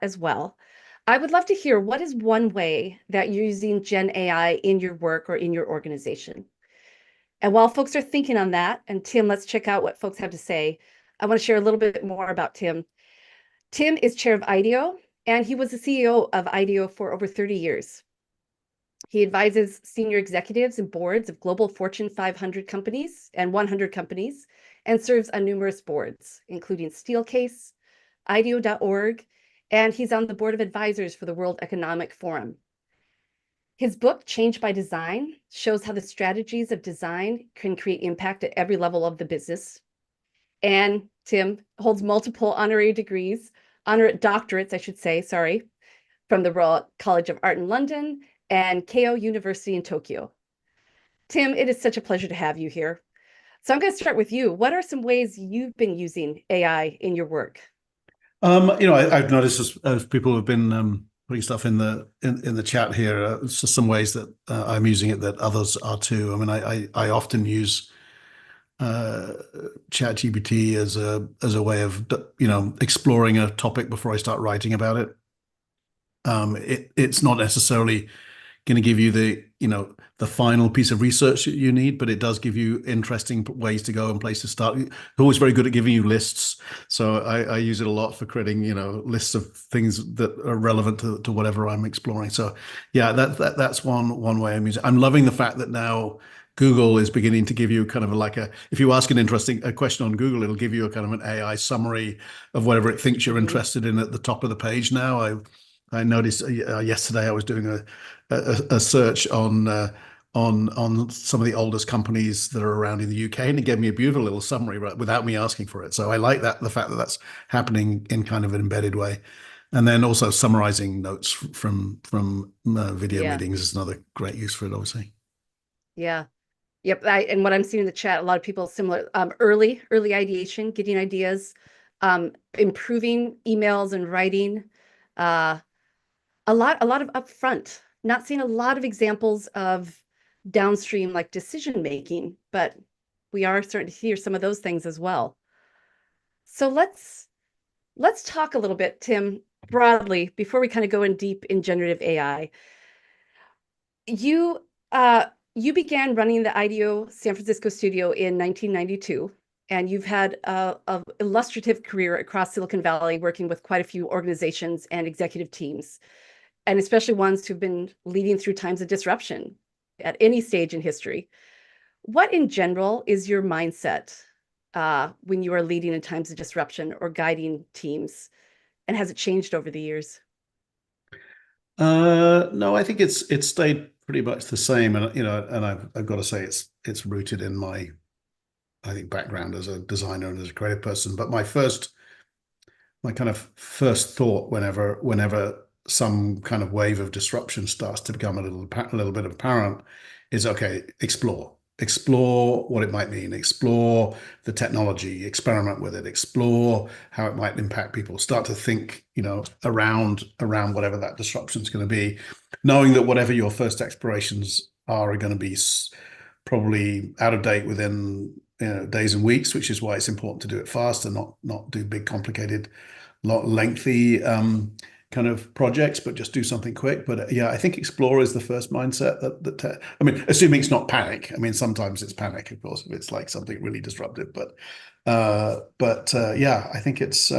as well. I would love to hear, what is one way that you're using Gen AI in your work or in your organization? And while folks are thinking on that, and Tim, let's check out what folks have to say. I want to share a little bit more about Tim. Tim is chair of IDEO, and he was the CEO of IDEO for over 30 years. He advises senior executives and boards of global Fortune 500 companies and 100 companies, and serves on numerous boards, including Steelcase, IDEO.org, and he's on the board of advisors for the World Economic Forum. His book, Change by Design, shows how the strategies of design can create impact at every level of the business. And Tim holds multiple honorary degrees, doctorates, I should say, sorry, from the Royal College of Art in London and Keio University in Tokyo. Tim, it is such a pleasure to have you here. So I'm going to start with you. What are some ways you've been using AI in your work? I've noticed as people have been putting stuff in the chat here, it's just some ways that I'm using it that others are too. I mean, I often use ChatGPT as a way of exploring a topic before I start writing about it. It's not necessarily going to give you the final piece of research that you need, but it does give you interesting ways to go and places to start. It's always very good at giving you lists, so I use it a lot for creating lists of things that are relevant to whatever I'm exploring. So yeah, that's one way I'm using it. I'm loving the fact that now Google is beginning to give you kind of if you ask a question on Google, it'll give you a kind of an AI summary of whatever it thinks you're interested in at the top of the page now. I noticed yesterday I was doing a search on some of the oldest companies that are around in the UK, and it gave me a beautiful little summary without me asking for it. So I like the fact that that's happening in kind of an embedded way. And then also summarizing notes from video meetings is another great use for it, obviously. Yeah. Yep. And what I'm seeing in the chat, a lot of people similar, early ideation, getting ideas, improving emails and writing, a lot of upfront. Not seeing a lot of examples of downstream like decision making, but we are starting to hear some of those things as well. So let's talk a little bit, Tim, broadly before we kind of go in deep in generative AI. You began running the IDEO San Francisco studio in 1992, and you've had an illustrative career across Silicon Valley, working with quite a few organizations and executive teams, and especially ones who've been leading through times of disruption at any stage in history. What in general is your mindset when you are leading in times of disruption or guiding teams? And has it changed over the years? No, I think it's stayed pretty much the same. And I've got to say it's rooted in my, I think, background as a designer and as a creative person. But my kind of first thought whenever some kind of wave of disruption starts to become a little bit apparent is, okay, explore what it might mean, explore the technology, experiment with it, explore how it might impact people, start to think around whatever that disruption is going to be, knowing that whatever your first explorations are going to be probably out of date within days and weeks, which is why it's important to do it fast and not do big, complicated, lengthy kind of projects, but just do something quick. But yeah, I think explore is the first mindset I mean, assuming it's not panic. I mean, sometimes it's panic, of course, if it's like something really disruptive. But yeah, I think it's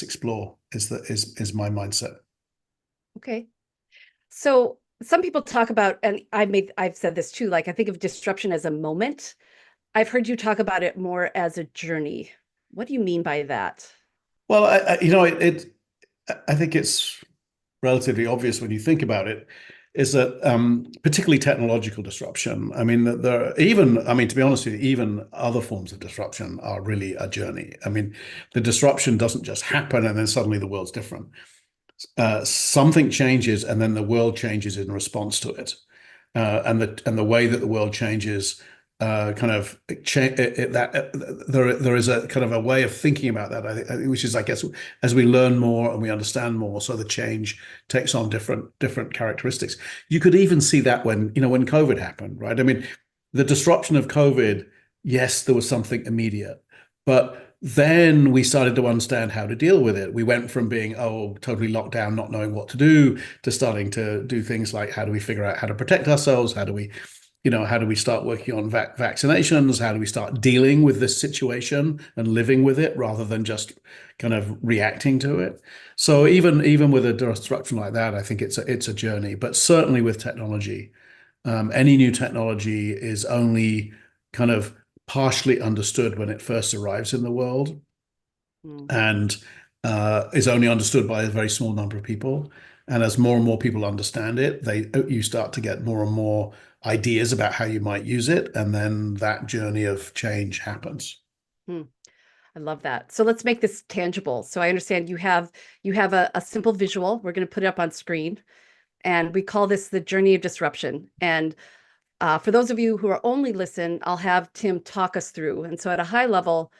explore is my mindset. Okay. So some people talk about, and I've said this too, like I think of disruption as a moment. I've heard you talk about it more as a journey. What do you mean by that? Well, I think it's relatively obvious when you think about it, is that particularly technological disruption. I mean, to be honest with you, even other forms of disruption are really a journey. I mean, the disruption doesn't just happen and then suddenly the world's different. Something changes and then the world changes in response to it. And the way that the world changes there is a kind of a way of thinking about that, which is, I guess, as we learn more and we understand more, so the change takes on different characteristics. You could even see that when COVID happened, right? I mean, the disruption of COVID, yes, there was something immediate, but Then we started to understand how to deal with it. We went from being, oh, totally locked down, not knowing what to do, to starting to do things like, how do we figure out how to protect ourselves? How do we, how do we start working on vaccinations? How do we start dealing with this situation and living with it rather than just kind of reacting to it? So even with a disruption like that, I think it's a journey. But certainly with technology, any new technology is only kind of partially understood when it first arrives in the world, Mm. and is only understood by a very small number of people. And as more and more people understand it, you start to get more and more ideas about how you might use it, and then that journey of change happens. Hmm. I love that. So let's make this tangible. So I understand you have a simple visual. We're going to put it up on screen, and we call this the journey of disruption. And for those of you who are only listen, I'll have Tim talk us through. And so at a high level,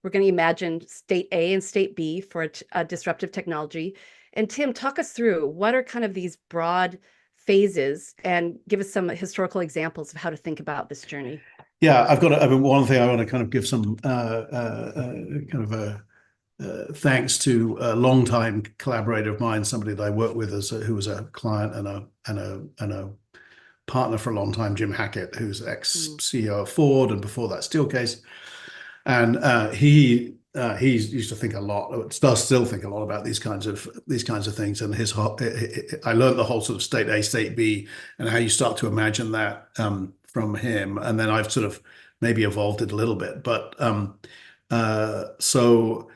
we're going to imagine state A and state B for a disruptive technology. And Tim, talk us through what are kind of these broad phases and give us some historical examples of how to think about this journey. Yeah, I mean, one thing I want to kind of give some kind of a thanks to a longtime collaborator of mine, somebody that I worked with who was a client and a partner for a long time, Jim Hackett, who's ex CEO of Ford and before that Steelcase. And he used to think a lot, does still think a lot about these kinds of things. And I learned the whole sort of state A, state B, and how you start to imagine that from him. And then I've sort of maybe evolved it a little bit. But so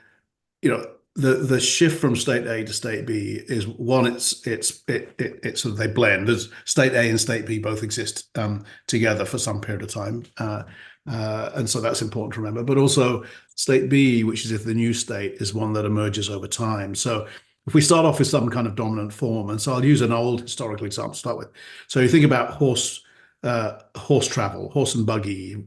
the shift from state A to state B is one. It's sort of they blend. There's state A and state B both exist together for some period of time, and so that's important to remember. But also state B, which is if the new state, is one that emerges over time. So if we start off with some kind of dominant form, and so I'll use an old historical example to start with. So you think about horse travel, horse and buggy.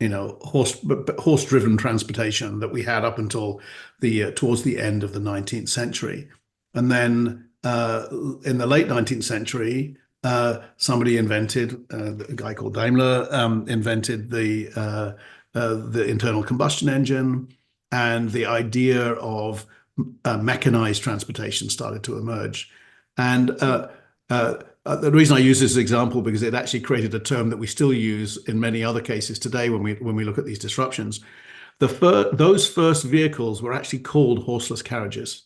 Horse-driven transportation that we had up until towards the end of the 19th century. And then in the late 19th century, somebody invented, a guy called Daimler, invented the internal combustion engine, and the idea of mechanized transportation started to emerge. And the reason I use this example because it actually created a term that we still use in many other cases today when we look at these disruptions. Those first vehicles were actually called horseless carriages.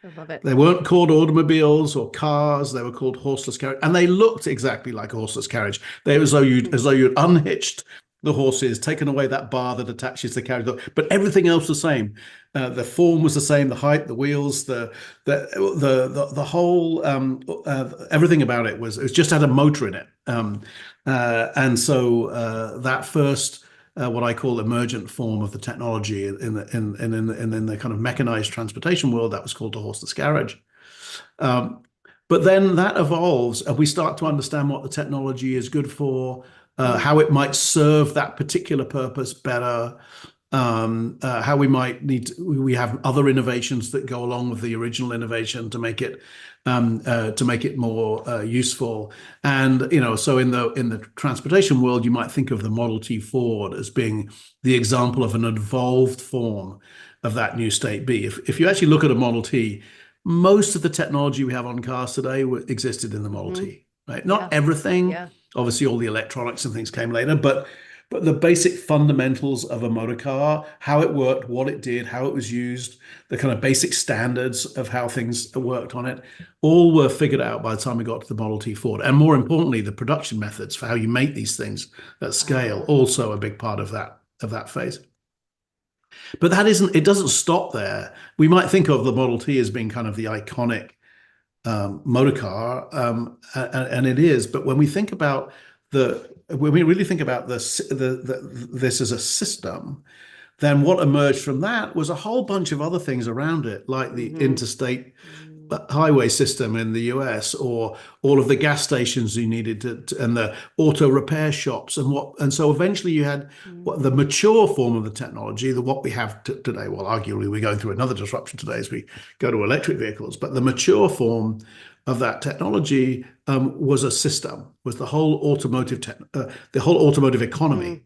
I love it. They weren't called automobiles or cars. They were called horseless carriage, and they looked exactly like a horseless carriage. They were as though you'd unhitched the horses, taken away that bar that attaches the carriage, but everything else the same. The form was the same, the height, the wheels, the whole everything about it it just had a motor in it. And so that first what I call emergent form of the technology in the kind of mechanized transportation world, that was called the horseless carriage. But then that evolves, and we start to understand what the technology is good for, how it might serve that particular purpose better, how we have other innovations that go along with the original innovation to make it more useful. And so in the transportation world, you might think of the Model T Ford as being the example of an evolved form of that new state B. If you actually look at a Model T, most of the technology we have on cars today existed in the Model T, right? Not everything. Yeah. Obviously, all the electronics and things came later, but the basic fundamentals of a motor car, how it worked, what it did, how it was used, the kind of basic standards of how things worked on it, all were figured out by the time we got to the Model T Ford. And more importantly, the production methods for how you make these things at scale, also a big part of that phase. But it doesn't stop there. We might think of the Model T as being kind of the iconic motor car, and it is. But when we really think about this as a system, then what emerged from that was a whole bunch of other things around it, like the interstate highway system in the US, or all of the gas stations you needed and the auto repair shops, and so eventually you had the mature form of the technology, what we have today. Well, arguably we're going through another disruption today as we go to electric vehicles, but the mature form of that technology was a system, was the whole automotive economy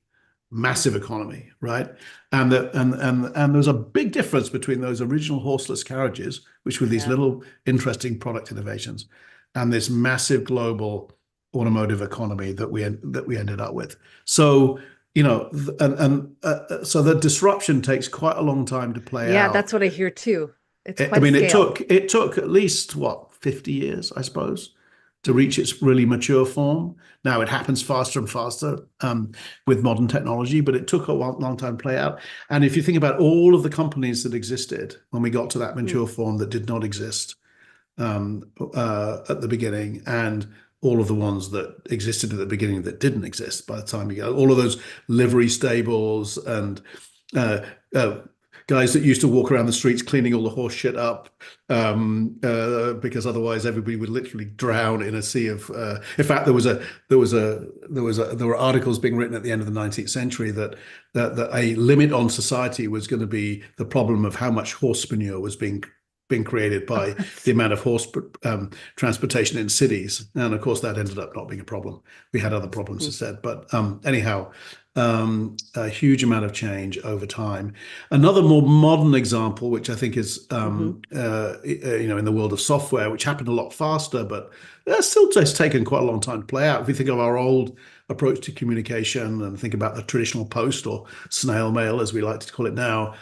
massive economy, right? And there's a big difference between those original horseless carriages, which were these Yeah. little interesting product innovations, and this massive global automotive economy that we ended up with. So, so the disruption takes quite a long time to play Yeah, out. that's what I hear too. It's I quite a mean, scale. it took at least what, 50 years, I suppose, to reach its really mature form. Now it happens faster and faster with modern technology, but it took a long time to play out. And if you think about all of the companies that existed when we got to that Mm. mature form that did not exist at the beginning, and all of the ones that existed at the beginning that didn't exist by the time you go, all of those livery stables and uh, uh, guys that used to walk around the streets cleaning all the horse shit up because otherwise everybody would literally drown in a sea of. In fact, there were articles being written at the end of the 19th century that a limit on society was going to be the problem of how much horse manure was being created by the amount of horse transportation in cities. And of course, that ended up not being a problem. We had other problems Mhm. instead. But anyhow, a huge amount of change over time. Another more modern example, which I think is, Mhm. in the world of software, which happened a lot faster, but that's still just taken quite a long time to play out. If we think of our old approach to communication and think about the traditional post or snail mail, as we like to call it now,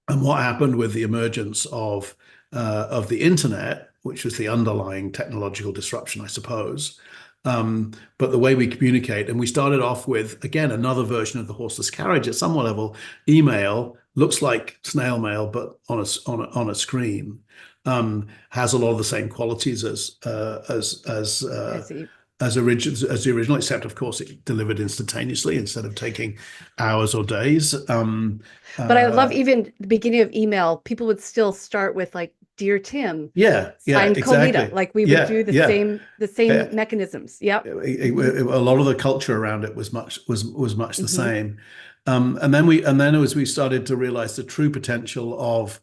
and what happened with the emergence of the internet, which was the underlying technological disruption, I suppose. But the way we communicate, and we started off with, again, another version of the horseless carriage at some level. Email looks like snail mail, but on a screen. Has a lot of the same qualities As a as the original, except of course it delivered instantaneously instead of taking hours or days. But I love Uh, even the beginning of email, people would still start with like, Dear Tim, yeah, signed Colita. exactly. Like we would Yeah, do the yeah. same mechanisms. Yep. Hmm. A lot of the culture around it was much the Hmm. same. And then as we started to realize the true potential of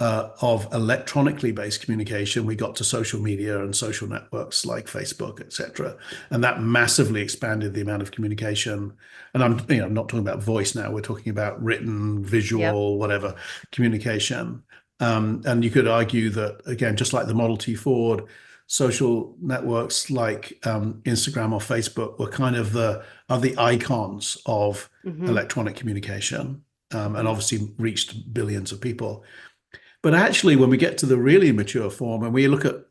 electronically based communication, we got to social media and social networks like Facebook, etc. And that massively expanded the amount of communication. And I'm not talking about voice now. We're talking about written, Yep. visual, whatever communication. And you could argue that, again, just like the Model T Ford, social networks like Instagram or Facebook were kind of the icons of Hmm. electronic communication, and Hmm. obviously reached billions of people. But actually, when we get to the really mature form, and we look at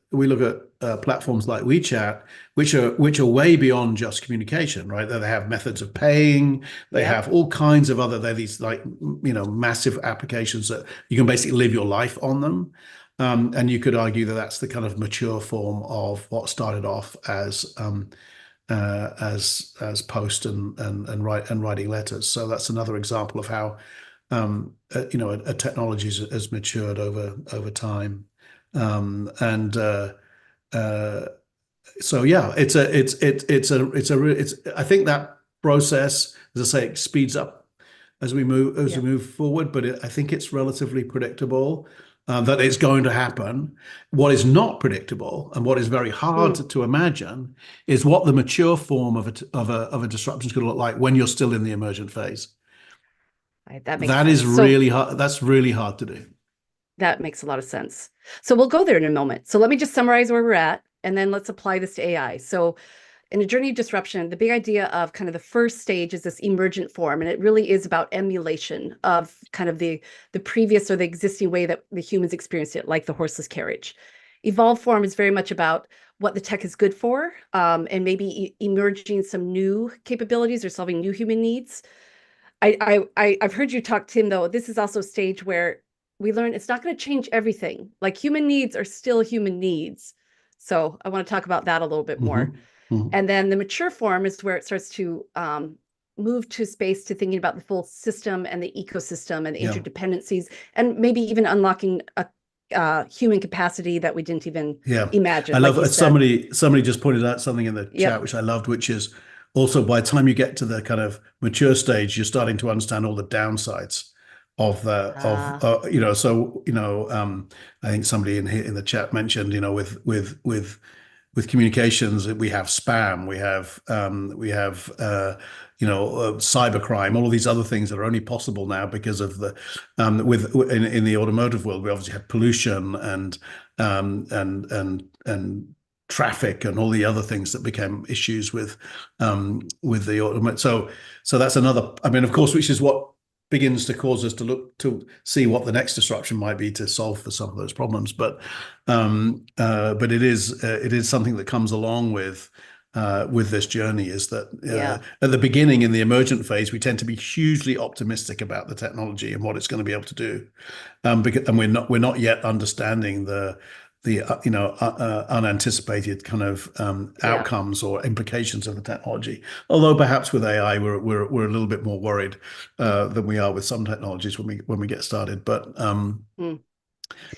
platforms like WeChat, which are way beyond just communication, right? They have methods of paying, they Yep. have all kinds of other. They're these like massive applications that you can basically live your life on them. And you could argue that that's the kind of mature form of what started off as post and writing letters. So that's another example of how a technology has matured over time. And uh, so yeah, it's I think that process, as I say, it speeds up as we Yep. move forward, but I think it's relatively predictable that it's going to happen. What is not predictable and what is very hard Mm. to imagine is what the mature form of a disruption is going to look like when you're still in the emergent phase. Right, that makes That sense. is So really hard. That's really hard to do. that makes a lot of sense. So we'll go there in a moment. So let me just summarize where we're at, and then let's apply this to AI. So in a journey of disruption, the big idea of kind of the first stage is this emergent form, and it really is about emulation of kind of the previous or the existing way that the humans experienced it, like the horseless carriage. Evolved form is very much about what the tech is good for, and maybe emerging some new capabilities or solving new human needs. I've heard you talk, Tim, though. This is also a stage where we learn it's not going to change everything. Like human needs are still human needs. So I want to talk about that a little bit more. Mhm. Mhm. And then the mature form is where it starts to move to space to thinking about the full system and the ecosystem and the Yeah, interdependencies, and maybe even unlocking a human capacity that we didn't even yeah. I imagine, like love you said. somebody just pointed out something in the chat Yep. which I loved, which is also by the time you get to the kind of mature stage, you're starting to understand all the downsides of the of Uh, so I think somebody in here in the chat mentioned with with communications, we have spam, cybercrime, all of these other things that are only possible now because of the in the automotive world. We obviously have pollution and traffic and all the other things that became issues with the automotive. So that's another. I mean, of course, which is what begins to cause us to look to see what the next disruption might be to solve for some of those problems. But it is something that comes along with this journey, is that Yeah. at the beginning, in the emergent phase, we tend to be hugely optimistic about the technology and what it's going to be able to do, and we're not yet understanding the unanticipated kind of Yeah. outcomes or implications of the technology. Although perhaps with AI, we're a little bit more worried than we are with some technologies when we get started. Mm.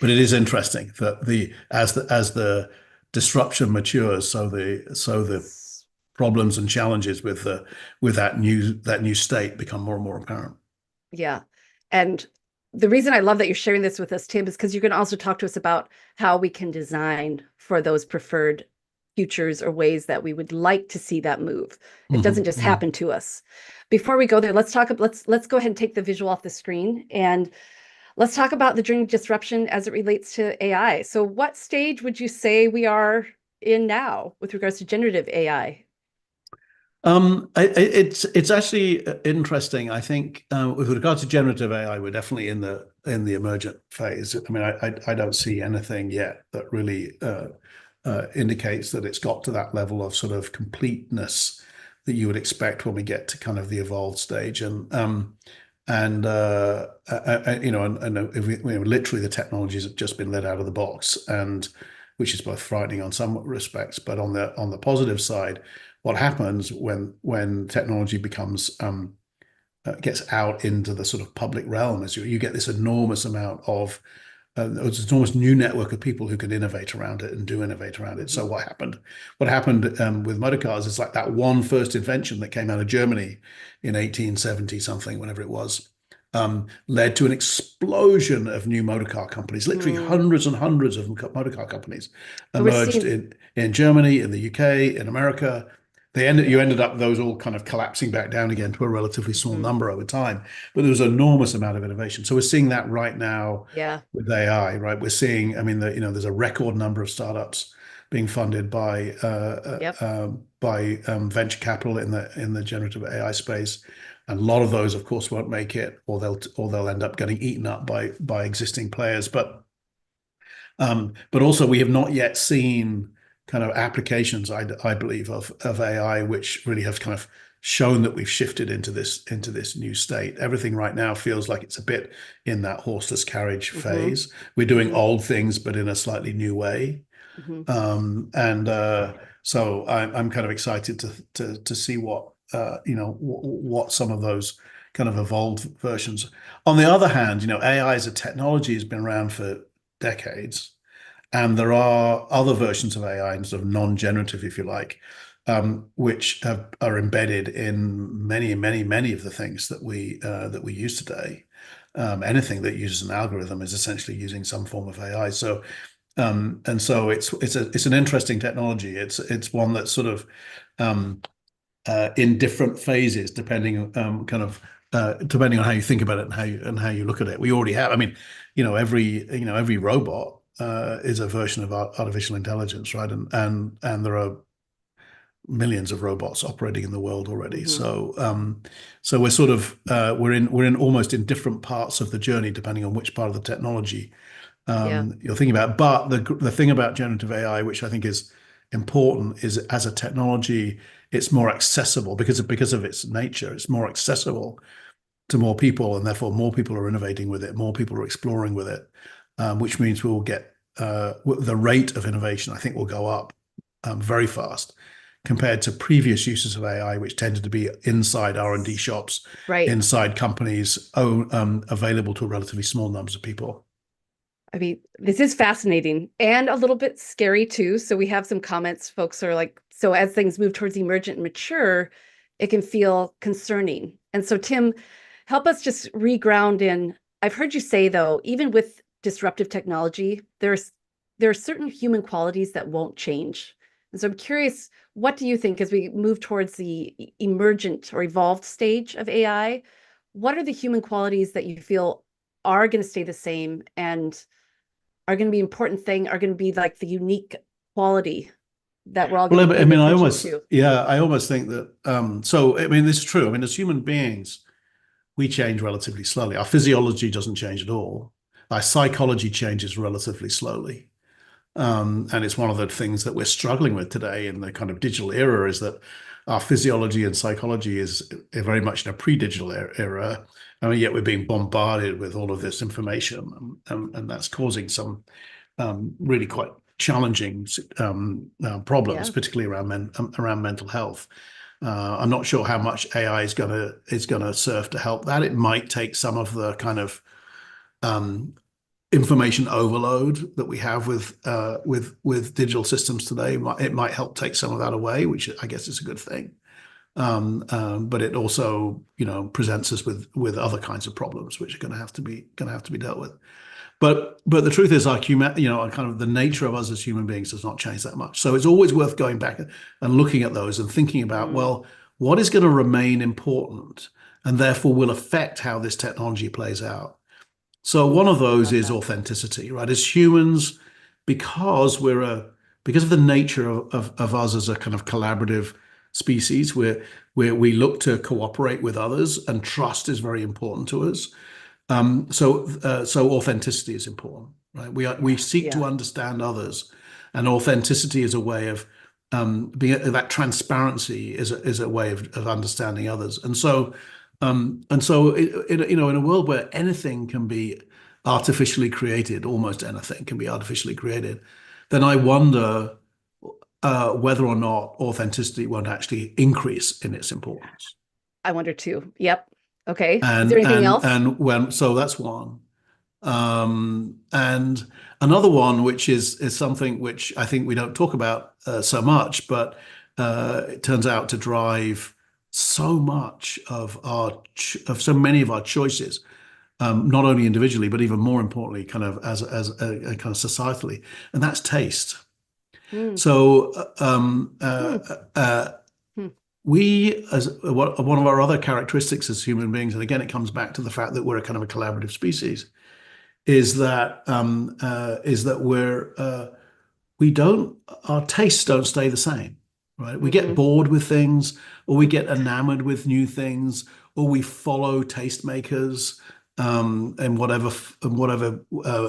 But it is interesting that as the disruption matures, so the problems and challenges with that new state become more and more apparent. Yeah. And the reason I love that you're sharing this with us, Tim, is because you're going to also talk to us about how we can design for those preferred futures or ways that we would like to see that move. It doesn't just happen to us. Before we go there, let's go ahead and take the visual off the screen, and let's talk about the journey of disruption as it relates to AI. So what stage would you say we are in now with regards to generative AI? It's actually interesting. I think with regard to generative AI, we're definitely in the emergent phase. I mean, I don't see anything yet that really indicates that it's got to that level of sort of completeness that you would expect when we get to kind of the evolved stage. Literally the technologies have just been let out of the box, and which is both frightening on some respects, but on the positive side, what happens when technology becomes gets out into the sort of public realm is you get this enormous amount of it's an almost new network of people who can innovate around it and do innovate around it. So what happened with motor cars is like that one first invention that came out of Germany in 1870 something, whenever it was, led to an explosion of new motor car companies. Literally hundreds and hundreds of motor car companies emerged in Germany, in the UK, in America. You ended up those all kind of collapsing back down again to a relatively small number over time. But there was an enormous amount of innovation. So we're seeing that right now with AI, right? We're seeing, I mean, there's a record number of startups being funded by venture capital in the generative AI space. And a lot of those, of course, won't make it, or they'll end up getting eaten up by existing players. But also we have not yet seen kind of applications, I believe, of AI, which really have kind of shown that we've shifted into this new state. Everything right now feels like it's a bit in that horseless carriage phase. We're doing old things, but in a slightly new way. So I'm kind of excited to see what some of those kind of evolved versions. On the other hand, AI as a technology has been around for decades. And there are other versions of AI, and sort of non-generative, if you like, which are embedded in many, many, many of the things that we use today. Anything that uses an algorithm is essentially using some form of AI. So it's an interesting technology. It's one that's sort of in different phases, depending depending on how you think about it and how you look at it. We already have. I mean, every robot is a version of artificial intelligence, right? And there are millions of robots operating in the world already. So we're sort of we're in almost in different parts of the journey, depending on which part of the technology you're thinking about. But the thing about generative AI, which I think is important, is as a technology, it's more accessible because of its nature. It's more accessible to more people, and therefore more people are innovating with it, more people are exploring with it, which means we will get the rate of innovation, I think, will go up very fast compared to previous uses of AI, which tended to be inside R&D shops, inside companies, available to relatively small numbers of people. I mean, this is fascinating and a little bit scary too. So we have some comments. Folks are like, so as things move towards emergent and mature, it can feel concerning. And so, Tim, help us just reground in. I've heard you say, though, even with disruptive technology, there are certain human qualities that won't change. And so I'm curious, what do you think as we move towards the emergent or evolved stage of AI? What are the human qualities that you feel are going to stay the same and are going to be important thing, are going to be like the unique quality that we're all going Well, to be I paying mean, attention to? I almost think that, so, I mean, this is true. I mean, as human beings, we change relatively slowly. Our physiology doesn't change at all. Our psychology changes relatively slowly. And it's one of the things that we're struggling with today in the kind of digital era is that our physiology and psychology is very much in a pre-digital era. I mean, yet we're being bombarded with all of this information, and that's causing some really quite challenging problems, Yeah. particularly around mental health. I'm not sure how much AI is gonna serve to help that. It might take some of the kind of um, information overload that we have with digital systems today. It might help take some of that away, which I guess is a good thing. But it also, presents us with other kinds of problems, which are going to have to be dealt with. But the truth is, our kind of the nature of us as human beings does not change that much. So it's always worth going back and looking at those and thinking about, Mm, well, what is going to remain important and therefore will affect how this technology plays out. So one of those love is that. authenticity, right? As humans, because because of the nature of us as a kind of collaborative species, we look to cooperate with others, and trust is very important to us. So authenticity is important, right? We seek to Yeah. understand others, and authenticity is a way of being that transparency is a way of understanding others. And so in a world where anything can be artificially created, almost anything can be artificially created, then I wonder whether or not authenticity won't actually increase in its importance. I wonder too. Yep. Okay. Is there And anything and else? and when so that's one. And another one, which is something which I think we don't talk about so much, but it turns out to drive so much of so many of our choices, not only individually, but even more importantly, kind of as a kind of societally, and that's taste. Mm, So mm, mm, we, as one of our other characteristics as human beings, and again, it comes back to the fact that we're a kind of a collaborative species, is that we don't our tastes don't stay the same, right? We get hmm. bored with things, or we get enamored with new things, or we follow tastemakers in whatever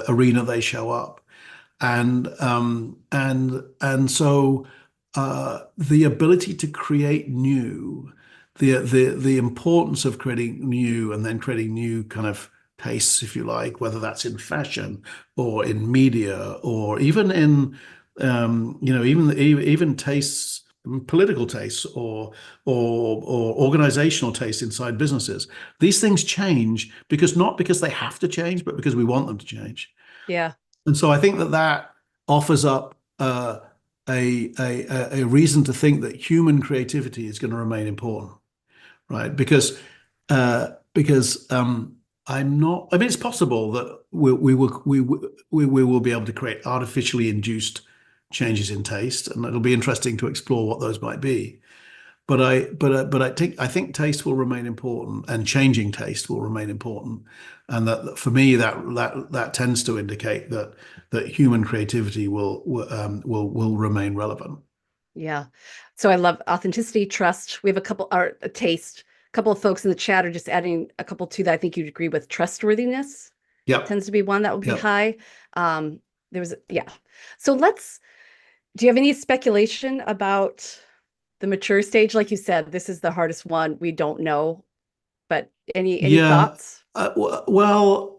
arena they show up, and so the ability to create new, the importance of creating new and then creating new kind of tastes, if you like, whether that's in fashion or in media or even in even tastes, political tastes or organizational tastes inside businesses. These things change not because they have to change, but because we want them to change. Yeah. And so I think that offers up a reason to think that human creativity is going to remain important, right? Because I'm not. I mean, it's possible that we will be able to create artificially induced changes in taste, and it'll be interesting to explore what those might be. But I think taste will remain important, and changing taste will remain important, and that for me that tends to indicate that human creativity will remain relevant. Yeah. So I love authenticity, trust. We have a couple, or a taste. A couple of folks in the chat are just adding a couple to that I think you'd agree with. Trustworthiness Yep, tends to be one that would be yep. high. There was, yeah. So do you have any speculation about the mature stage? Like you said, this is the hardest one. We don't know, but any Yeah. thoughts? Well,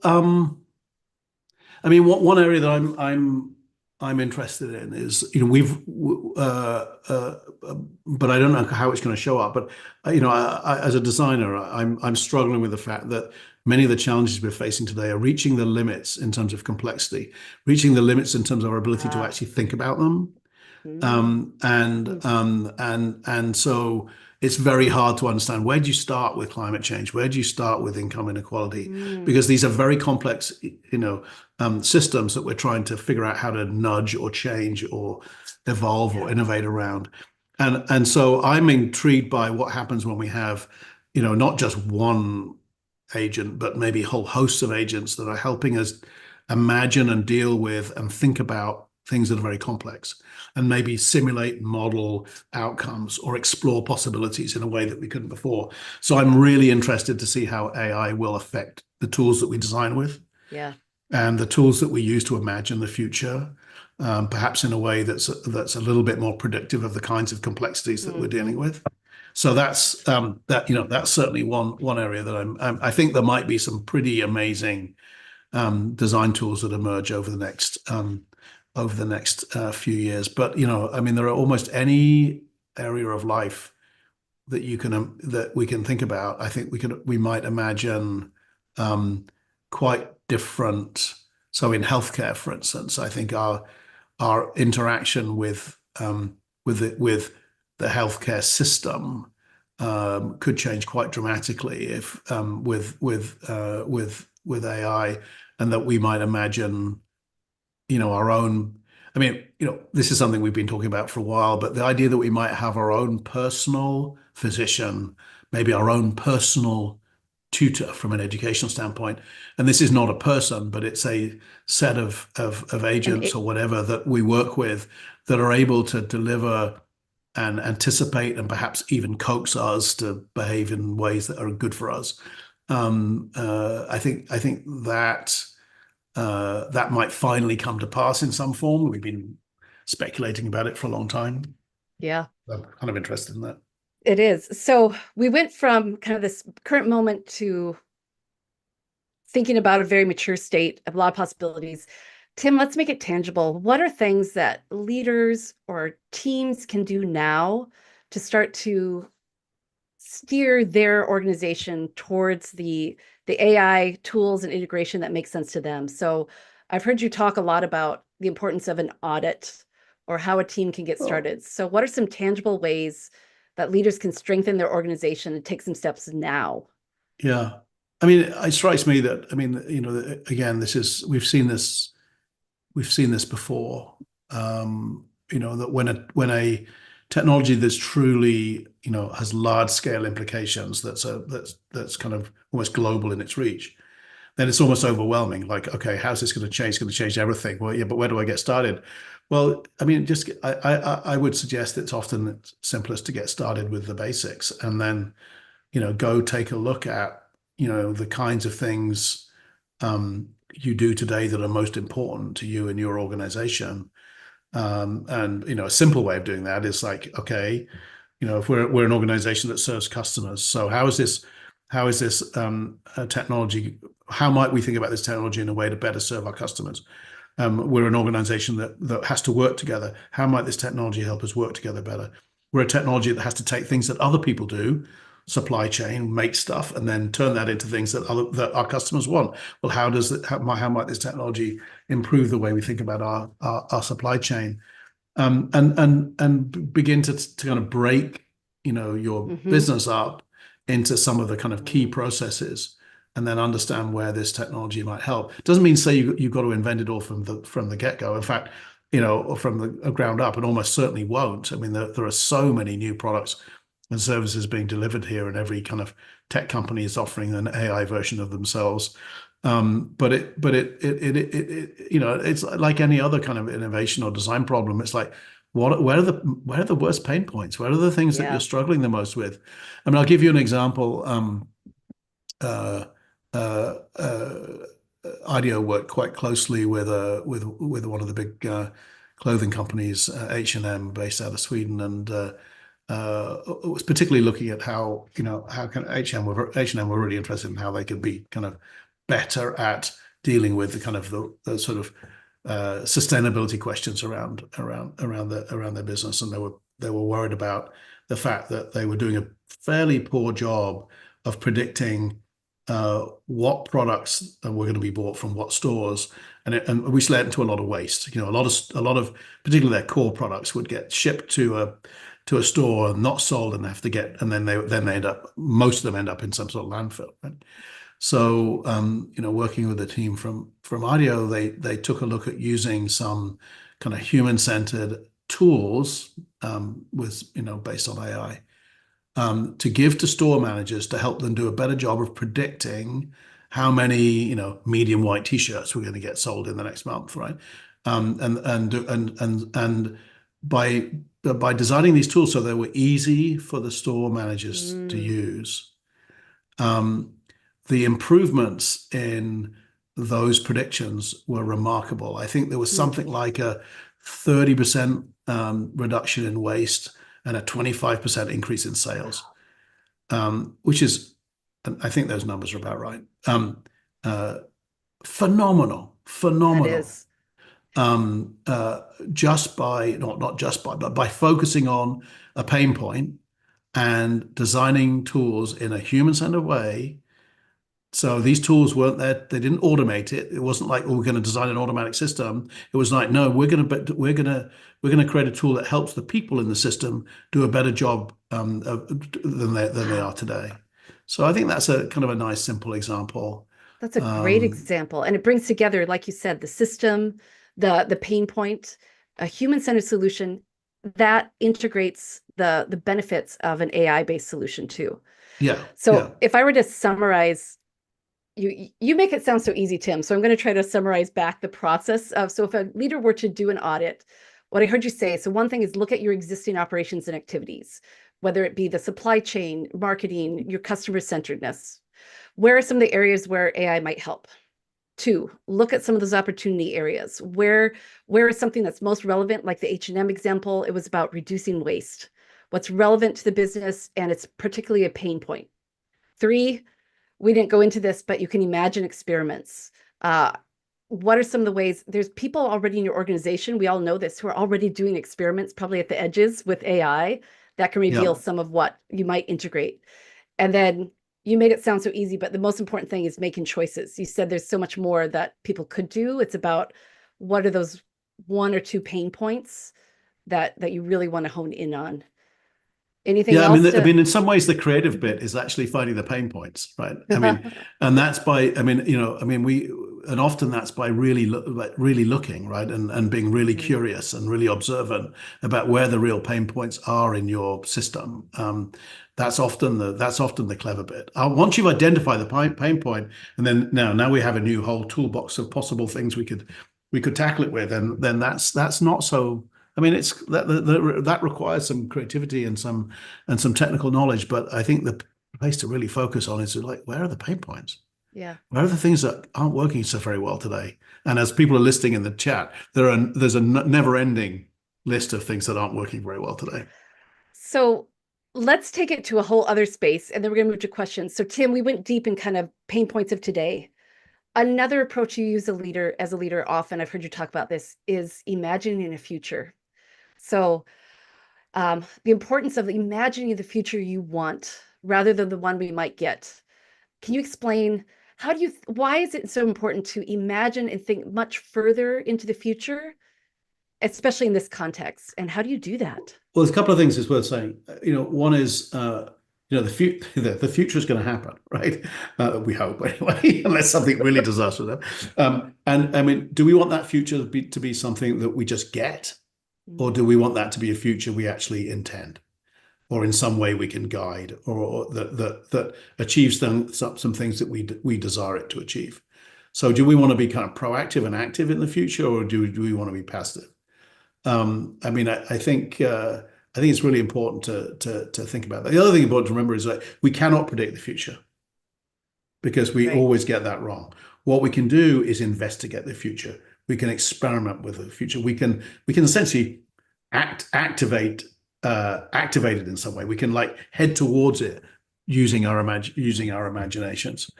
I mean, one area that I'm interested in is, but I don't know how it's going to show up. But as a designer, I'm struggling with the fact that many of the challenges we're facing today are reaching the limits in terms of complexity, reaching the limits in terms of our ability to Ah, actually think about them. mm, Um, and mm, um, and and so it's very hard to understand, where do you start with climate change? Where do you start with income inequality? Mm, Because these are very complex, systems that we're trying to figure out how to nudge or change or evolve or innovate around. And so I'm intrigued by what happens when we have, not just one agent, but maybe whole hosts of agents that are helping us imagine and deal with and think about things that are very complex, and maybe simulate, model outcomes, or explore possibilities in a way that we couldn't before. So I'm really interested to see how AI will affect the tools that we design with yeah. and the tools that we use to imagine the future, perhaps in a way that's a little bit more predictive of the kinds of complexities that we're Hmm. dealing with. So that's certainly one area that I think there might be some pretty amazing design tools that emerge over the next few years. But I mean, there are almost any area of life that we can think about. I think we might imagine quite different. So in healthcare, for instance, I think our interaction with the healthcare system could change quite dramatically if with AI, and that we might imagine our own. I mean, this is something we've been talking about for a while, but the idea that we might have our own personal physician, maybe our own personal tutor from an educational standpoint. And this is not a person, but it's a set of And agents it, or whatever that we work with that are able to deliver and anticipate and perhaps even coax us to behave in ways that are good for us. I think that that might finally come to pass in some form. We've been speculating about it for a long time. yeah, I'm kind of interested in that. it is. So we went from kind of this current moment to thinking about a very mature state of a lot of possibilities. Tim, let's make it tangible. What are things that leaders or teams can do now to start to steer their organization towards the AI tools and integration that makes sense to them? So I've heard you talk a lot about the importance of an audit or how a team can get Oh, started. So what are some tangible ways that leaders can strengthen their organization and take some steps now? yeah. I mean, it strikes me that, I mean, again, we've seen this before. That when a technology that's truly, has large scale implications, that's kind of almost global in its reach, then it's almost overwhelming. Like, okay, how's this going to change? It's going to change everything. Well, yeah, but where do I get started? Well, I mean, just I would suggest it's often simplest to get started with the basics, and then go take a look at the kinds of things you do today that are most important to you and your organization. And a simple way of doing that is like, okay, if we're an organization that serves customers, so how is this technology? How might we think about this technology in a way to better serve our customers? We're an organization that has to work together. How might this technology help us work together better? We're a technology that has to take things that other people do, supply chain, make stuff, and then turn that into things that our customers want. Well, how might this technology improve the way we think about our supply chain? And begin to kind of break, your Hmm. business up into some of the kind of key processes, and then understand where this technology might help. Doesn't mean say you've got to invent it all from the get-go. In fact, or from the ground up, and almost certainly won't. I mean, there are so many new products and services being delivered here, and every kind of tech company is offering an AI version of themselves. But it's like any other kind of innovation or design problem. It's like, where are the worst pain points? Where are the things that you're Yeah. struggling the most with? I mean, I'll give you an example. Uh, uh, uh, IDEO worked quite closely with one of the big clothing companies, H&M, based out of Sweden, and was particularly looking at how can H&M were really interested in how they could be kind of better at dealing with the kind of the sort of sustainability questions around their business, and they were worried about the fact that they were doing a fairly poor job of predicting what products were going to be bought from what stores, and which led to a lot of waste. A lot of particularly their core products would get shipped to a store and not sold and have to get, and then they end up, most of them end up in some sort of landfill, right? So, working with a team from IDEO, they took a look at using some kind of human-centered tools, based on AI, to give to store managers to help them do a better job of predicting how many, medium white t-shirts we're going to get sold in the next month, right? And by designing these tools so they were easy for the store managers to use, the improvements in those predictions were remarkable. I think there was something like a 30% reduction in waste and a 25% increase in sales, which is, I think those numbers are about right. Phenomenal. That is. Just by, not just by, but by focusing on a pain point and designing tools in a human-centered way. So these tools weren't there, they didn't automate it. It wasn't like, oh, we're going to design an automatic system. It was like, no, we're going to create a tool that helps the people in the system do a better job than they are today. So I think that's a kind of a nice, simple example. That's a great example. And it brings together, like you said, the system, the pain point, a human-centered solution that integrates the benefits of an AI-based solution too. Yeah. So if I were to summarize, you make it sound so easy, Tim. So I'm going to try to summarize back the process of, so if a leader were to do an audit, what I heard you say, so one thing is look at your existing operations and activities, whether it be the supply chain, marketing, your customer centeredness. Where are some of the areas where AI might help? 2, look at some of those opportunity areas. Where is something that's most relevant, like the H&M example, it was about reducing waste. What's relevant to the business, and it's particularly a pain point. 3, we didn't go into this, but you can imagine experiments. What are some of the ways, there's people already in your organization, we all know this, who are already doing experiments, probably at the edges with AI, that can reveal some of what you might integrate. And then you made it sound so easy, but the most important thing is making choices. You said there's so much more that people could do. It's about what are those 1 or 2 pain points that you really want to hone in on. Anything else? I mean, in some ways, the creative bit is actually finding the pain points, right? I mean, and that's by, and often that's by really looking, right, and being really curious and really observant about where the real pain points are in your system. That's often the clever bit. Once you've identified the pain point, and then now we have a new whole toolbox of possible things we could tackle it with, and then that's not so. I mean, it's that requires some creativity and some technical knowledge, but I think the place to really focus on is like, where are the pain points? Yeah. Where are the things that aren't working so very well today? And as people are listing in the chat, there's a never-ending list of things that aren't working very well today. So let's take it to a whole other space, and then we're going to move to questions. So Tim, we went deep in kind of pain points of today. Another approach you use as a leader often, I've heard you talk about this, is imagining a future. So the importance of imagining the future you want rather than the one we might get. Can you explain why is it so important to imagine and think much further into the future, especially in this context? And how do you do that? Well, there's a couple of things that's worth saying. One is, the future is going to happen, right? We hope anyway, unless something really disastrous happens. And I mean, do we want that future to be something that we just get? Or do we want that to be a future we actually intend, or in some way we can guide, or that achieves some things that we desire it to achieve? So do we want to be kind of proactive and active in the future, or do we want to be passive? I mean, I think it's really important to think about that. The other thing important to remember is that we cannot predict the future because we always get that wrong. What we can do is investigate the future. We can experiment with the future. We can essentially activate it in some way. We can like head towards it using our imaginations.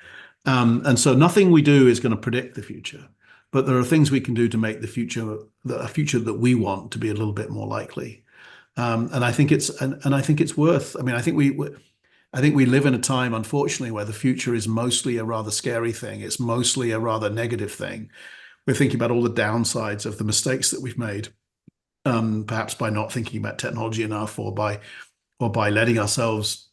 And so nothing we do is going to predict the future, but there are things we can do to make a future that we want to be a little bit more likely. And I think it's worth. I mean, I think we live in a time, unfortunately, where the future is mostly a rather scary thing. It's mostly a rather negative thing. We're thinking about all the downsides of the mistakes that we've made. perhaps by not thinking about technology enough, or by letting ourselves,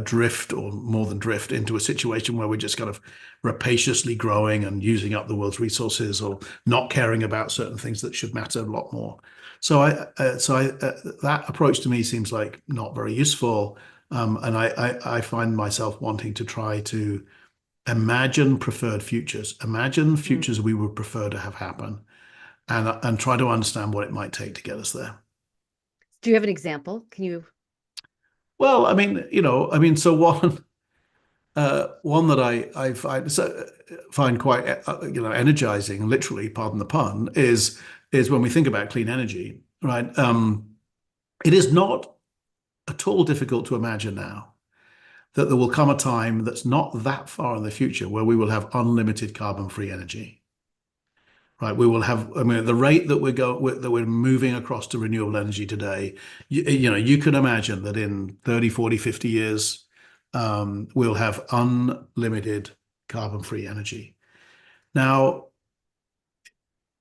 drift, or more than drift, into a situation where we're just kind of rapaciously growing and using up the world's resources, or not caring about certain things that should matter a lot more. That approach to me seems like not very useful. And I find myself wanting to try to imagine preferred futures, imagine Mm. futures we would prefer to have happen, and try to understand what it might take to get us there. Do you have an example? Can you? Well, so one that I find quite energizing, literally, pardon the pun, is when we think about clean energy, right? It is not at all difficult to imagine now that there will come a time that's not that far in the future where we will have unlimited carbon-free energy. Right, we will have. I mean, the rate that we're moving across to renewable energy today, you can imagine that in 30, 40, 50 years, we'll have unlimited carbon-free energy. Now,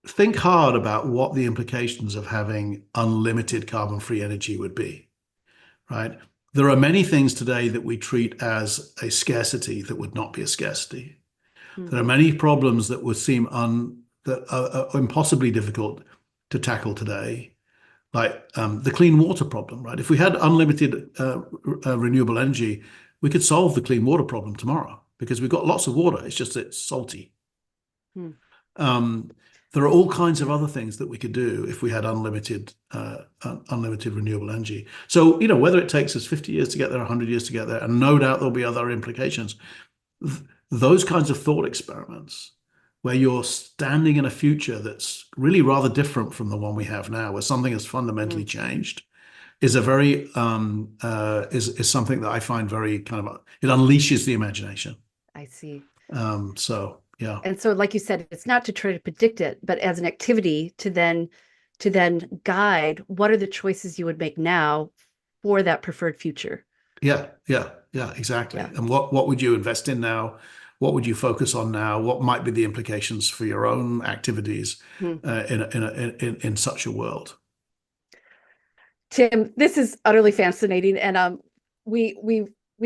think hard about what the implications of having unlimited carbon-free energy would be. Right, there are many things today that we treat as a scarcity that would not be a scarcity. Mm. There are many problems that would seem that are impossibly difficult to tackle today, like the clean water problem, right? If we had unlimited renewable energy, we could solve the clean water problem tomorrow, because we've got lots of water. It's just that it's salty. Mm. Um, there are all kinds of other things that we could do if we had unlimited renewable energy. So, whether it takes us 50 years to get there, 100 years to get there, and no doubt there'll be other implications, those kinds of thought experiments, where you're standing in a future that's really rather different from the one we have now, where something has fundamentally Mm. changed, is a very is something that I find very kind of, it unleashes the imagination. I see. So yeah. And so, like you said, it's not to try to predict it, but as an activity to then guide what are the choices you would make now for that preferred future. Yeah, exactly. Yeah. And what would you invest in now? What would you focus on now? What might be the implications for your own activities Hmm. in such a world? Tim, this is utterly fascinating, and we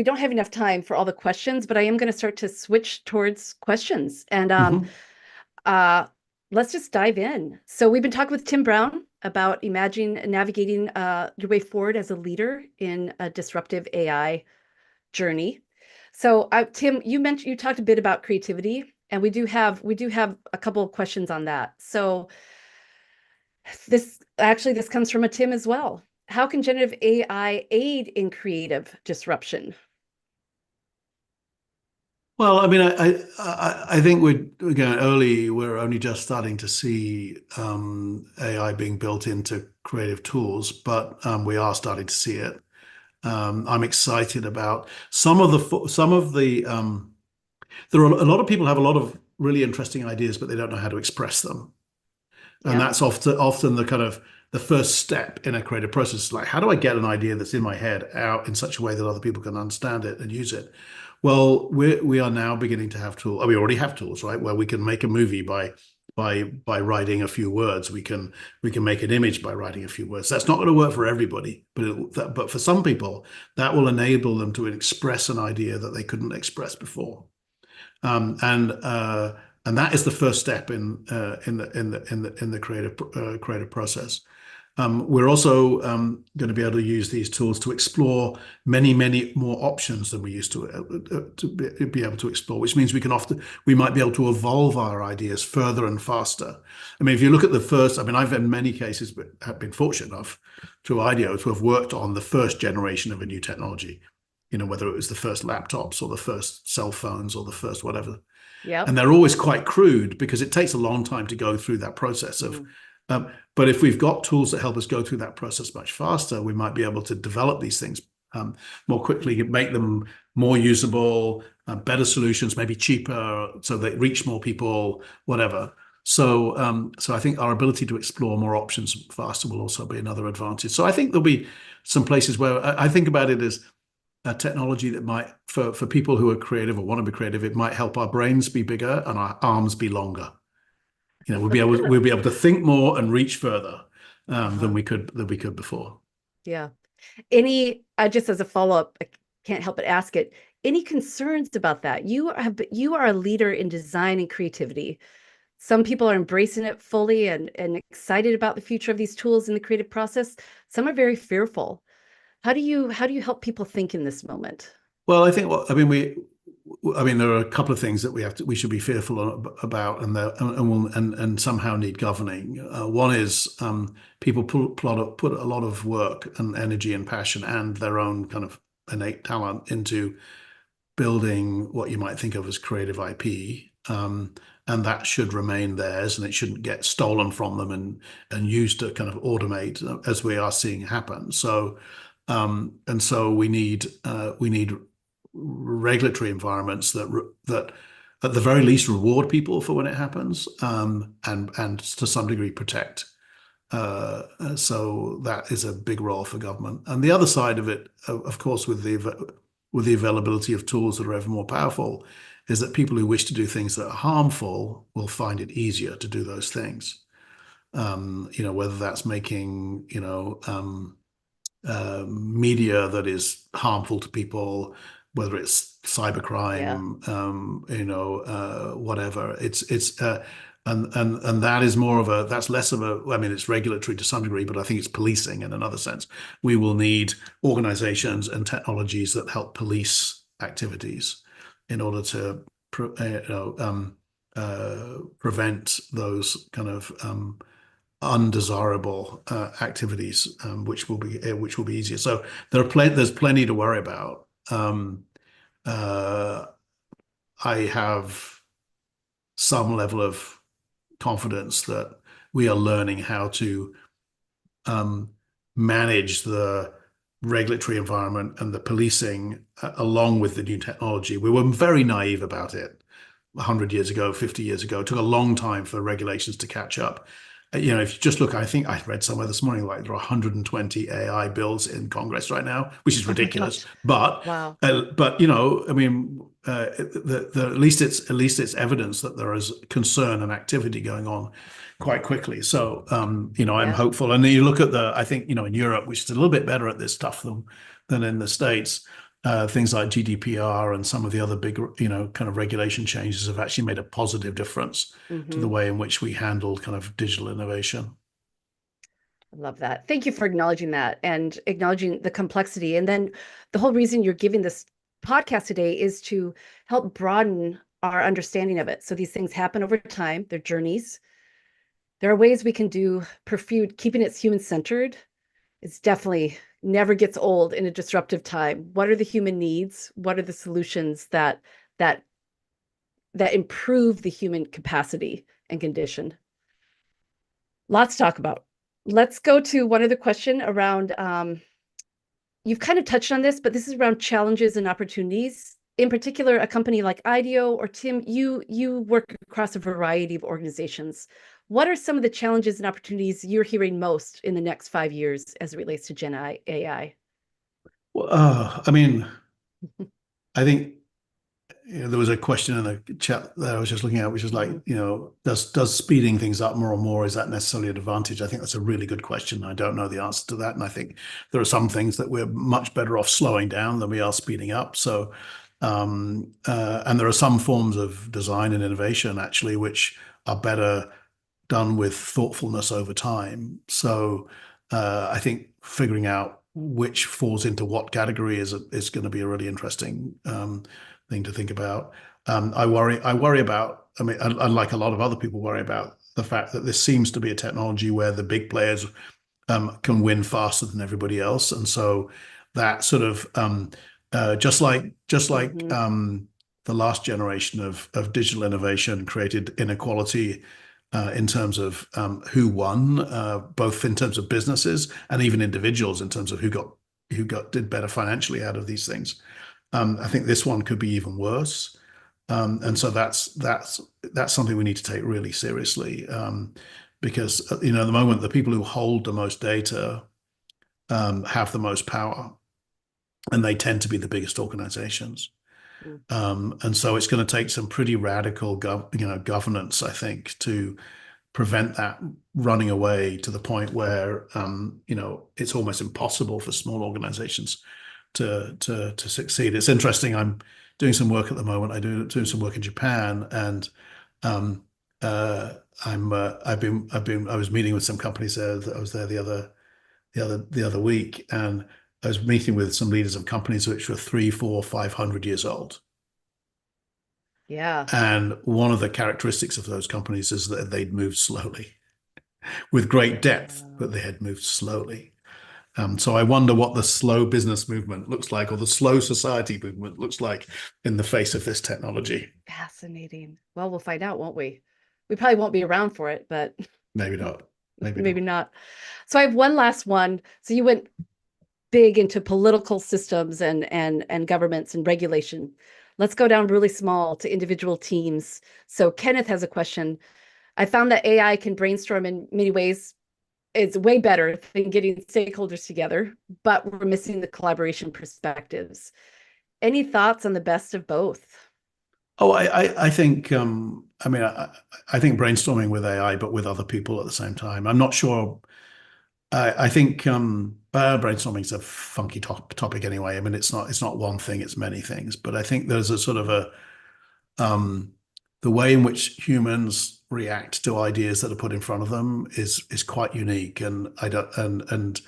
don't have enough time for all the questions, but I am going to start to switch towards questions, and Mhm. uh, let's just dive in. So we've been talking with Tim Brown about imagining and navigating your way forward as a leader in a disruptive AI journey. So, Tim, you talked a bit about creativity, and we do have a couple of questions on that. So, this comes from a Tim as well. How can generative AI aid in creative disruption? Well, I mean, I think we're going early. We're only just starting to see AI being built into creative tools, but we are starting to see it. I'm excited about there are a lot of people have a lot of really interesting ideas, but they don't know how to express them. And Yeah. that's often the kind of the first step in a creative process. Like, how do I get an idea that's in my head out in such a way that other people can understand it and use it? Well, we are now beginning to have tools. We already have tools, right, where we can make a movie by writing a few words. We can make an image by writing a few words. That's not going to work for everybody, but for some people, that will enable them to express an idea that they couldn't express before. Um, and uh, and that is the first step in the creative process. We're also going to be able to use these tools to explore many more options than we used to be able to explore, which means we might be able to evolve our ideas further and faster. I mean, if you look at the first, I mean, I've in many cases have been fortunate enough through IDEO to have worked on the first generation of a new technology. Whether it was the first laptops or the first cell phones or the first whatever. Yep. And they're always quite crude because it takes a long time to go through that process of. Mm. But if we've got tools that help us go through that process much faster, we might be able to develop these things more quickly, make them more usable, better solutions, maybe cheaper, so they reach more people, whatever. So I think our ability to explore more options faster will also be another advantage. So I think there'll be some places where I think about it as a technology that might, for people who are creative or want to be creative, it might help our brains be bigger and our arms be longer. We'll be able to think more and reach further. than Uh-huh. we could before. Yeah. Any, just as a follow-up, I can't help but ask it, any concerns about that? You are a leader in design and creativity. Some people are embracing it fully and excited about the future of these tools in the creative process. Some are very fearful. How do you help people think in this moment? Well, I think I mean, there are a couple of things that we should be fearful about, and somehow need governing. One is people put a lot of work and energy and passion and their own kind of innate talent into building what you might think of as creative IP. And that should remain theirs, and it shouldn't get stolen from them and used to kind of automate, as we are seeing happen. And so we need regulatory environments that at the very least reward people for when it happens, and to some degree protect. So that is a big role for government. And the other side of it, of course, with the availability of tools that are ever more powerful, is that people who wish to do things that are harmful will find it easier to do those things. Whether that's making, media that is harmful to people, whether it's Yeah. cybercrime, whatever. And that is more of that's less of a, I mean, it's regulatory to some degree, but I think it's policing in another sense. We will need organizations and technologies that help police activities in order to prevent those kind of undesirable activities, which will be easier. So there's plenty to worry about. Uh, I have some level of confidence that we are learning how to manage the regulatory environment and the policing along with the new technology. We were very naive about it 100 years ago, 50 years ago. It took a long time for regulations to catch up. If you just look, I think I read somewhere this morning, like there are 120 AI bills in Congress right now, which is Oh my ridiculous. gosh. But Wow. I mean, at least it's evidence that there is concern and activity going on quite quickly. So I'm Yeah. hopeful. And then you look at I think in Europe, which is a little bit better at this stuff than in the States. Things like GDPR and some of the other big, kind of regulation changes have actually made a positive difference to the Hmm. way in which we handle kind of digital innovation. I love that. Thank you for acknowledging that and acknowledging the complexity. And then the whole reason you're giving this podcast today is to help broaden our understanding of it. So these things happen over time, they're journeys. There are ways we can do Perfute, keeping it human centered. It's definitely never gets old in a disruptive time. What are the human needs? What are the solutions that that improve the human capacity and condition? Lots to talk about. Let's go to one other question around you've kind of touched on this, but this is around challenges and opportunities. In particular, a company like IDEO or Tim, you work across a variety of organizations. What are some of the challenges and opportunities you're hearing most in the next 5 years as it relates to Gen AI? Well, I mean, I think there was a question in the chat that I was just looking at, which is like, Mhm. does speeding things up more and more, is that necessarily an advantage? I think that's a really good question. I don't know the answer to that. And I think there are some things that we're much better off slowing down than we are speeding up. So, and there are some forms of design and innovation actually, which are better done with thoughtfulness over time. So, I think figuring out which falls into what category is going to be a really interesting thing to think about. I worry about. I mean, unlike a lot of other people, worry about the fact that this seems to be a technology where the big players can win faster than everybody else, and so that sort of just like Mhm. the last generation of digital innovation created inequality in terms of who won, both in terms of businesses and even individuals in terms of who did better financially out of these things. I think this one could be even worse. And Mm. so that's something we need to take really seriously, because at the moment the people who hold the most data have the most power, and they tend to be the biggest organizations. Mm. And so it's going to take some pretty radical governance, I think, to prevent that running away to the point where it's almost impossible for small organizations to succeed. It's interesting. I'm doing some work at the moment. I do some work in Japan, and um, I was meeting with some companies there. I was there the other week, and I was meeting with some leaders of companies which were 3, 4, 500 years old. Yeah. And one of the characteristics of those companies is that they'd moved slowly with great depth, but they had moved slowly. So I wonder what the slow business movement looks like, or the slow society movement looks like in the face of this technology. Fascinating. Well, we'll find out, won't we? We probably won't be around for it, but Maybe not. Maybe maybe not. not. So I have one last one. So you went big into political systems and governments and regulation. Let's go down really small to individual teams. So Kenneth has a question. I found that AI can brainstorm in many ways. It's way better than getting stakeholders together, but we're missing the collaboration perspectives. Any thoughts on the best of both? Oh, I think I think brainstorming with AI, but with other people at the same time. I'm not sure. I think brainstorming is a funky topic anyway. I mean, it's not one thing; it's many things. But I think there's a sort of a um, the way in which humans react to ideas that are put in front of them is quite unique, and I don't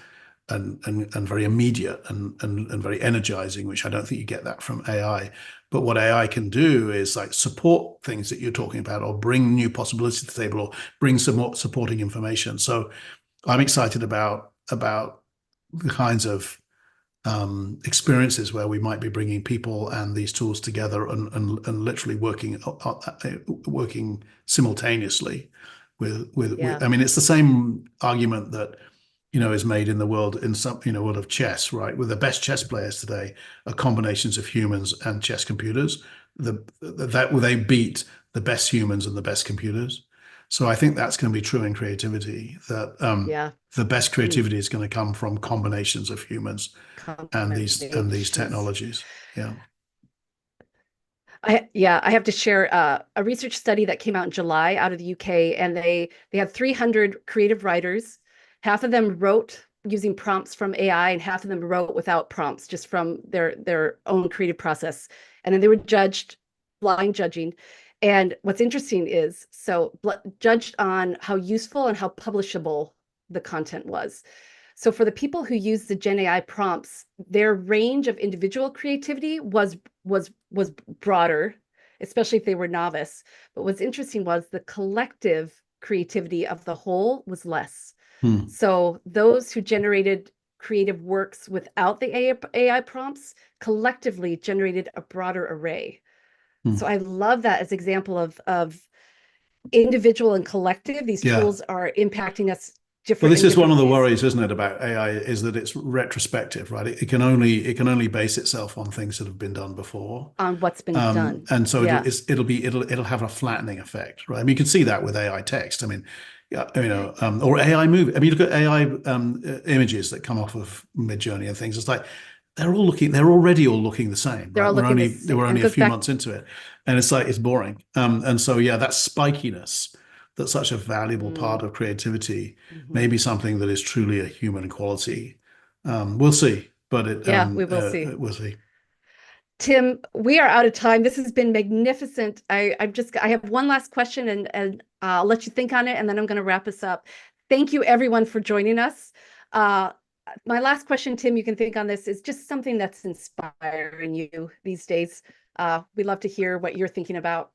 and very immediate and very energizing, which I don't think you get that from AI. But what AI can do is like support things that you're talking about, or bring new possibilities to the table, or bring some more supporting information. So I'm excited about the kinds of experiences where we might be bringing people and these tools together and literally working simultaneously with Yeah. I mean, it's the same argument that is made in the world in some world of chess, right? With the best chess players today are combinations of humans and chess computers. That they beat the best humans and the best computers. So I think that's going to be true in creativity. That Yeah. the best Mm. creativity is going to come from combinations of humans and these Combinations. technologies. Yeah. I have to share a research study that came out in July out of the UK, and they had 300 creative writers. Half of them wrote using prompts from AI, and half of them wrote without prompts, just from their own creative process. And then they were judged, blind judging. And what's interesting is judged on how useful and how publishable the content was. So for the people who use the Gen AI prompts, their range of individual creativity was broader, especially if they were novice. But what's interesting was the collective creativity of the whole was less. Hmm. So those who generated creative works without the AI prompts collectively generated a broader array. Hmm. So I love that as example of individual and collective. These Yeah. tools are impacting us Well, different this in is one different of the ways. worries, isn't it, about AI, is that it's retrospective, right? It can only base itself on things that have been done before. On what's been done. And so Yeah. it'll have a flattening effect, right? I mean, you can see that with AI text. I mean, yeah, or AI movie. I mean, you look at AI images that come off of Midjourney and things. It's like they're already all looking the same, They're right? all looking the same. We're And it only a goes few back. months into it, and it's like it's boring. And so yeah, that spikiness, that's such a valuable part Mm, of creativity, may mhm. be something that is truly a human quality. We'll see, but Yeah, we will see. we'll see. Tim, we are out of time. This has been magnificent. I have one last question, and I'll let you think on it, and then I'm going to wrap us up. Thank you everyone for joining us. Uh, my last question, Tim, you can think on this, is just something that's inspiring you these days. We'd love to hear what you're thinking about.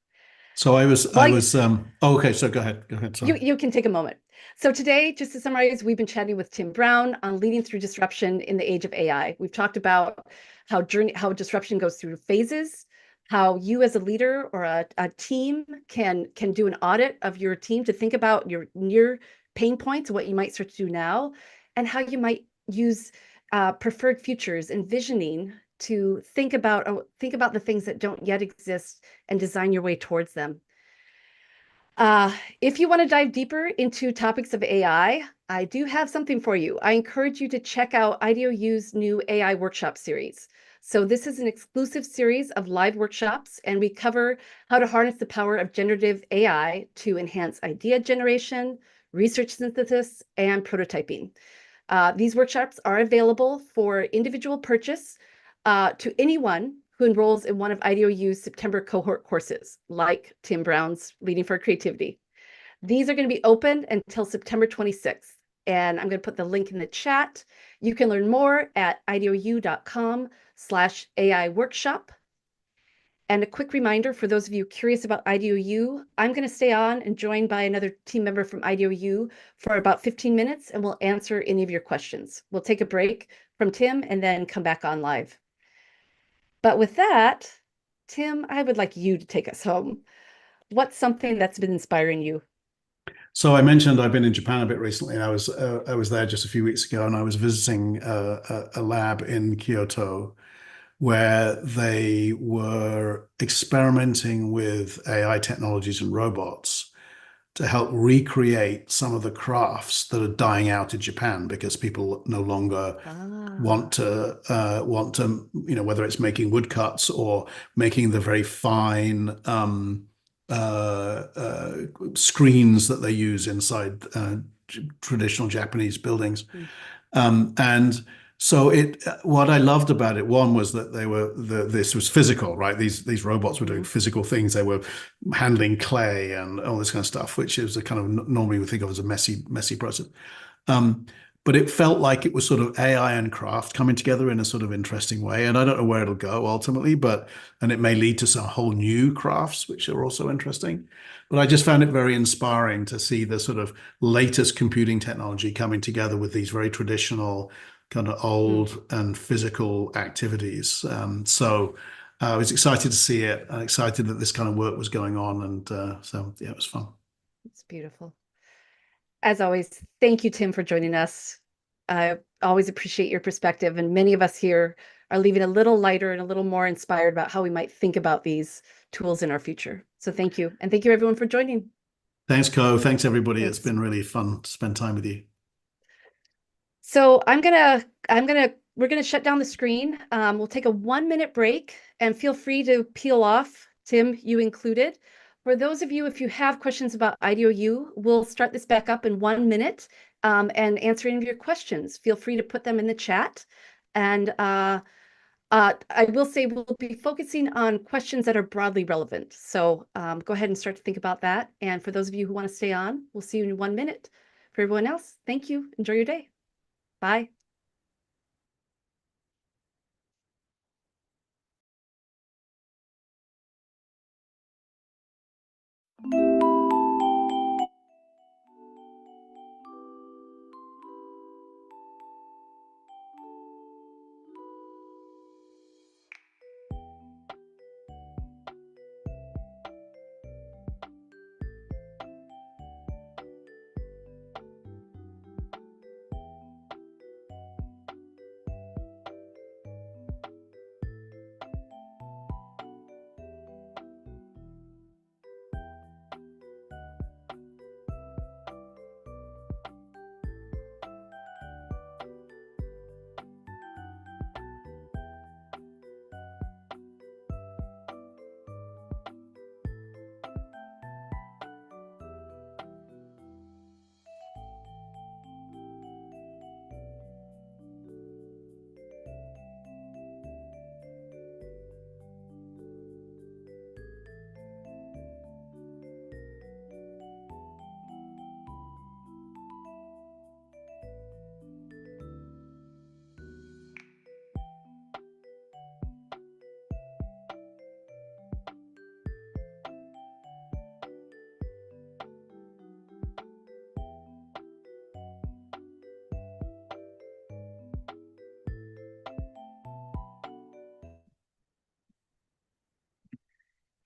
So I While you, was oh, okay, so go ahead, you sorry. you can take a moment. So today, just to summarize, we've been chatting with Tim Brown on leading through disruption in the age of AI. We've talked about how disruption goes through phases, how you as a leader or a team can do an audit of your team to think about your near pain points, what you might start to do now, and how you might use preferred futures, envisioning to think about the things that don't yet exist and design your way towards them. If you want to dive deeper into topics of AI, I do have something for you. I encourage you to check out IDEOU's new AI workshop series. So this is an exclusive series of live workshops, and we cover how to harness the power of generative AI to enhance idea generation, research synthesis, and prototyping. These workshops are available for individual purchase to anyone who enrolls in one of IDEOU's September cohort courses, like Tim Brown's Leading for Creativity. These are going to be open until September 26th, and I'm going to put the link in the chat. You can learn more at ideou.com/AI workshop. And a quick reminder for those of you curious about IDEOU, I'm going to stay on and joined by another team member from IDEOU for about 15 minutes, and we'll answer any of your questions. We'll take a break from Tim and then come back on live. But with that, Tim, I would like you to take us home. What's something that's been inspiring you? So I mentioned I've been in Japan a bit recently, and I was there just a few weeks ago, and I was visiting a lab in Kyoto where they were experimenting with AI technologies and robots to help recreate some of the crafts that are dying out in Japan because people no longer want to, whether it's making woodcuts or making the very fine screens that they use inside traditional Japanese buildings. And so what I loved about it, one was that this was physical, right? These robots were doing physical things. They were handling clay and all this kind of stuff, which is a kind of normally we think of as a messy process. But it felt like it was sort of AI and craft coming together in a sort of interesting way. And I don't know where it'll go ultimately, and it may lead to some whole new crafts, which are also interesting. But I just found it very inspiring to see the sort of latest computing technology coming together with these very traditional, kind of old and physical activities. So I was excited to see it. I'm excited that this kind of work was going on. And so, yeah, it was fun. It's beautiful. As always, thank you, Tim, for joining us. I always appreciate your perspective, and many of us here are leaving a little lighter and a little more inspired about how we might think about these tools in our future. So thank you. And thank you, everyone, for joining. Thanks, Co. Thanks, everybody. Thanks. It's been really fun to spend time with you. So we're gonna shut down the screen. We'll take a 1-minute break, and feel free to peel off, Tim, you included. For those of you, if you have questions about IDEOU, we'll start this back up in 1 minute and answer any of your questions. Feel free to put them in the chat. And I will say we'll be focusing on questions that are broadly relevant. So go ahead and start to think about that. And for those of you who want to stay on, we'll see you in 1 minute. For everyone else, thank you. Enjoy your day. Bye.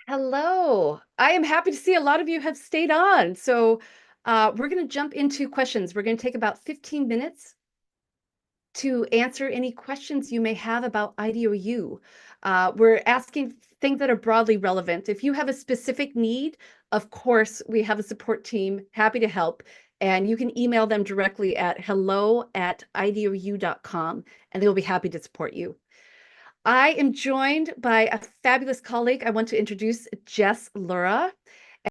Hello. I am happy to see a lot of you have stayed on. So we're going to jump into questions. We're going to take about 15 minutes to answer any questions you may have about IDEOU. We're asking things that are broadly relevant. If you have a specific need, of course, we have a support team happy to help. And you can email them directly at hello@ideou.com, and they'll be happy to support you. I am joined by a fabulous colleague. I want to introduce Jess Lura.